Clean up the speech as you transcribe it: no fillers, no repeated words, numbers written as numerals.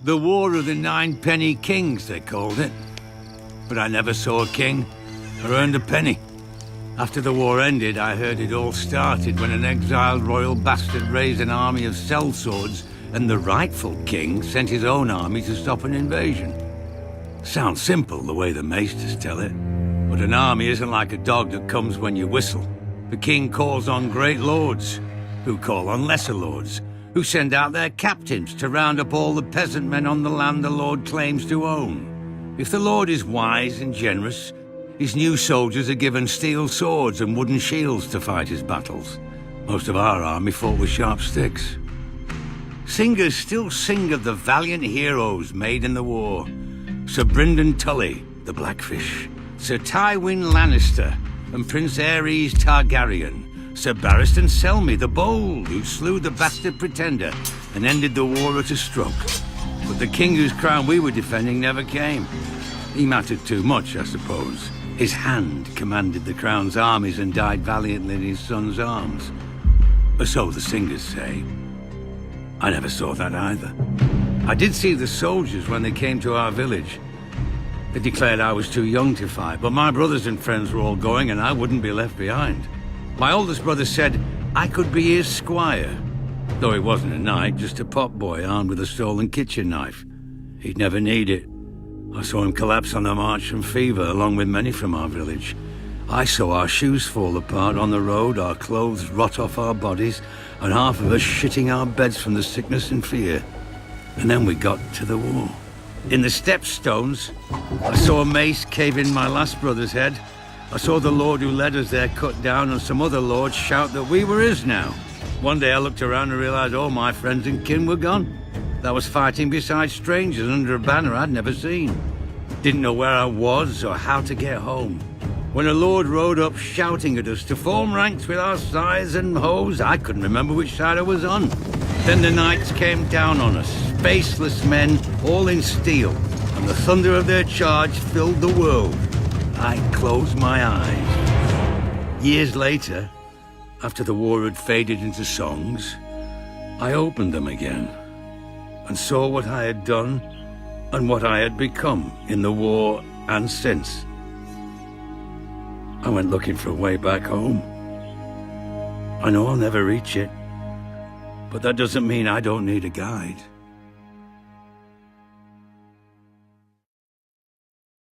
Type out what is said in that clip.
The War of the Nine-Penny Kings, they called it. But I never saw a king, or earned a penny. After the war ended, I heard it all started when an exiled royal bastard raised an army of sellswords, and the rightful king sent his own army to stop an invasion. Sounds simple, the way the maesters tell it. But an army isn't like a dog that comes when you whistle. The king calls on great lords, who call on lesser lords, who send out their captains to round up all the peasant men on the land the lord claims to own. If the lord is wise and generous, his new soldiers are given steel swords and wooden shields to fight his battles. Most of our army fought with sharp sticks. Singers still sing of the valiant heroes made in the war. Sir Brynden Tully, the Blackfish, Sir Tywin Lannister, and Prince Aerys Targaryen, Sir Barristan Selmy the Bold, who slew the bastard Pretender and ended the war at a stroke. But the king whose crown we were defending never came. He mattered too much, I suppose. His hand commanded the crown's armies and died valiantly in his son's arms. Or so the singers say. I never saw that either. I did see the soldiers when they came to our village. They declared I was too young to fight, but my brothers and friends were all going and I wouldn't be left behind. My oldest brother said I could be his squire, though he wasn't a knight, just a potboy armed with a stolen kitchen knife. He'd never need it. I saw him collapse on the march from fever, along with many from our village. I saw our shoes fall apart on the road, our clothes rot off our bodies, and half of us shitting our beds from the sickness and fear. And then we got to the war. In the stepstones, I saw a mace cave in my last brother's head. I saw the lord who led us there cut down, and some other lords shout that we were his now. One day I looked around and realized all my friends and kin were gone. I was fighting beside strangers under a banner I'd never seen. Didn't know where I was or how to get home. When a lord rode up shouting at us to form ranks with our scythes and hoes, I couldn't remember which side I was on. Then the knights came down on us, faceless men, all in steel, and the thunder of their charge filled the world. I closed my eyes. Years later, after the war had faded into songs, I opened them again and saw what I had done and what I had become in the war and since. I went looking for a way back home. I know I'll never reach it, but that doesn't mean I don't need a guide.